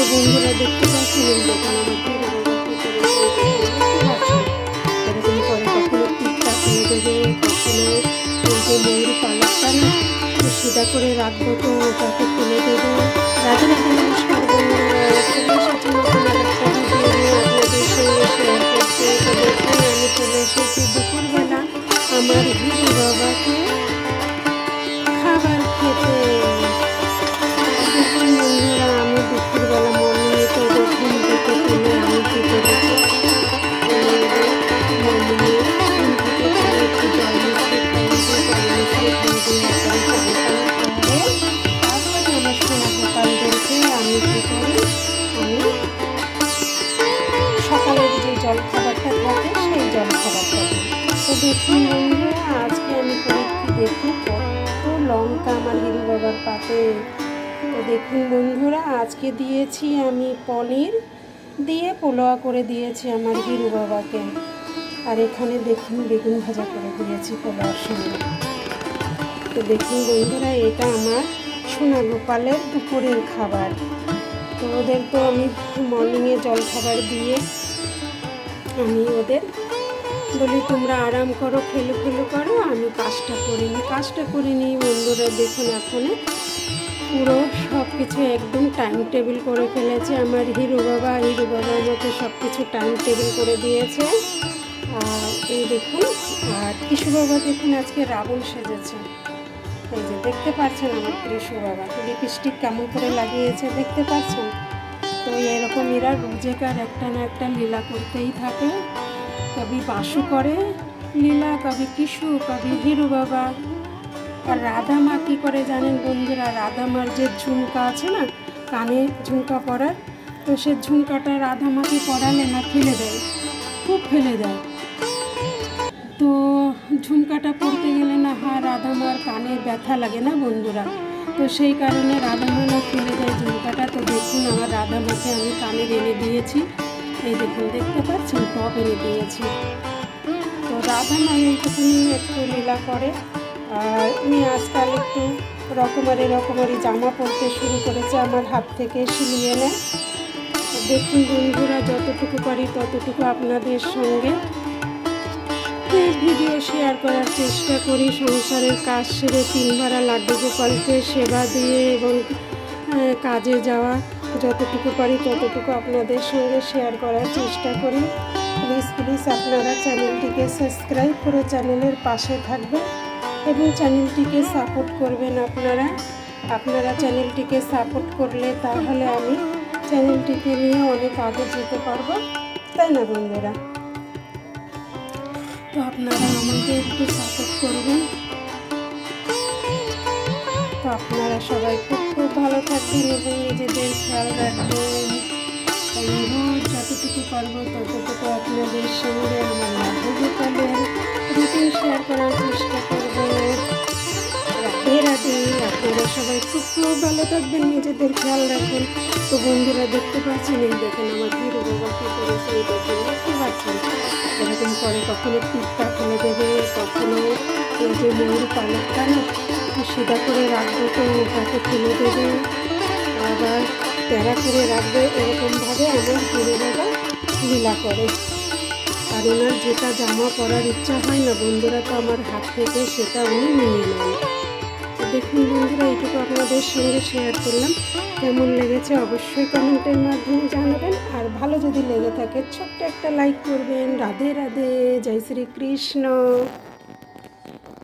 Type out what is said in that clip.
তো বন্ধুরা দেখতে পাচ্ছেন দেখুন এরকম করে কখনো টিপটা ফেলে দেবে, কখনো যে ময়ূর পালকটা না সিধা করে রাখবো তো ওটাকে ফেলে দেবে। রাধে রাধে, নমস্কার বন্ধুরা, চলে এসেছি নতুন একটা ভিডিও নিয়ে আপনাদের সঙ্গে শেয়ার করতে। তো দেখুন আমি চলে এসেছি দুপুরবেলা আমার হিরু বাবাকে খাবার খেতে। দেখুন বন্ধুরা আমি দুপুরবেলা মর্নিংয়ে তো ঘুম থেকে তুলে আমি কী করেছি, মর্নিংয়ে ঘুম থেকে তুলে একটু জল মিশিয়ে তারপরে আমার সোনা গোপালদেরকে আমি কী করি, আমি সকালের যে জলখাবারটা থাকে সেই জলখাবারটা দিই। তো দেখুন বন্ধুরা আজকে আমি করেছি দেখুন কত লঙ্কা আমার হিরু বাবার পাতে। তো দেখুন বন্ধুরা আজকে দিয়েছি আমি পনির দিয়ে পোলাও করে দিয়েছি আমার হিরু বাবাকে। আর এখানে দেখুন বেগুন ভাজা করে দিয়েছি পোলাওর সঙ্গে। তো দেখুন বন্ধুরা এটা আমার সোনা গোপালের দুপুরের খাবার। তো ওদের তো আমি মর্নিংয়ে জলখাবার দিয়ে আমি ওদের বলি তোমরা আরাম করো, খেলো করো, আমি কাজটা করে নিই বন্ধুরা। দেখুন এখন পুরো সব কিছু একদম টাইম টেবিল করে ফেলেছে আমার হিরু বাবা আমাকে সব কিছু টাইম টেবিল করে দিয়েছে। আর এই দেখুন আর কৃষু বাবা দেখুন আজকে রাবণ সেজেছে, এই যে দেখতে পাচ্ছেন আমার কৃষু বাবা লিপস্টিক কেমন করে লাগিয়েছে দেখতে পাচ্ছেন। তো এরকম এরা রোজেকার একটা না একটা লীলা করতেই থাকে, কবি বাসু করে লীলা, কবি কৃষু, কবি হিরু বাবা। আর রাধা মা কী করে জানেন বন্ধুরা, রাধা মার যে ঝুমকা আছে না কানে ঝুমকা পরার, তো সে ঝুমকাটা রাধা মাকে পরালে না ফেলে দেয়, খুব ফেলে দেয়। তো ঝুমকাটা পরতে গেলে না রাধা মার কানে ব্যথা লাগে না বন্ধুরা, তো সেই কারণে রাধা মা না ফেলে দেয় ঝুমকাটা। তো দেখুন আমার রাধা মাকে আমি কানের এনে দিয়েছি, এই দেখুন দেখতে পাচ্ছেন টপ এনে দিয়েছি। তো রাধা মা এইটুকুনি একটু লীলা করে। আর উনি আজকাল একটু রকমারি জামা পরতে শুরু করেছে, আমার হাত থেকে সিলিয়ে নেয়। দেখুন বন্ধুরা যতটুকু পারি ততটুকু আপনাদের সঙ্গে ভিডিও শেয়ার করার চেষ্টা করি। সংসারের কাজ সেরে 3 ভাড়া লাড্ডু গোপালকে সেবা দিয়ে এবং কাজে যাওয়া যতটুকু পারি ততটুকু আপনাদের সঙ্গে শেয়ার করার চেষ্টা করি। প্লিজ আপনারা চ্যানেলটিকে সাবস্ক্রাইব করে চ্যানেলের পাশে থাকবেন এবং চ্যানেলটিকে সাপোর্ট করবেন। আপনারা চ্যানেলটিকে সাপোর্ট করলে তাহলে আমি চ্যানেলটিকে নিয়ে অনেক আগে যেতে পারবো, তাই না বন্ধুরা? তো আপনারা আমাকে একটু সাপোর্ট করবেন। তো আপনারা সবাই খুব ভালো থাকবেন এবং নিজেদের খেয়াল রাখবেন। রোজ যতটুকু পারবো ততটুকু আপনাদের সঙ্গে আমার লাড্ডু গোপালের রুটিন শেয়ার করার চেষ্টা করবো। রাধে রাধে, আপনারা সবাই খুব ভালো থাকবেন, নিজেদের খেয়াল রাখবেন। তো বন্ধুরা দেখতে পাচ্ছেন এই দেখেন আমার হিরু বাবা কী করেছে, এই দেখেন দেখতে পাচ্ছেন এরকম করে কখনো টিপটা ফেলে দেবে, কখনো এই যে ময়ূর পালকটা না সিধা করে রাখবো তো ওটাকে ফেলে দেবে, আবার তেরা করে রাখবে। এরকমভাবে আমার হিরু বাবা লীলা করে। আর ওনার যেটা জামা পরার ইচ্ছা হয় না বন্ধুরা, তো আমার হাত থেকে সেটা উনি নিয়ে নেন। তো দেখুন বন্ধুরা এইটুকু আপনাদের সঙ্গে শেয়ার করলাম, কেমন লেগেছে অবশ্যই কমেন্টের মাধ্যমে জানাবেন। আর ভালো যদি লেগে থাকে ছোট্ট একটা লাইক করবেন। রাধে রাধে, জয় শ্রী কৃষ্ণ।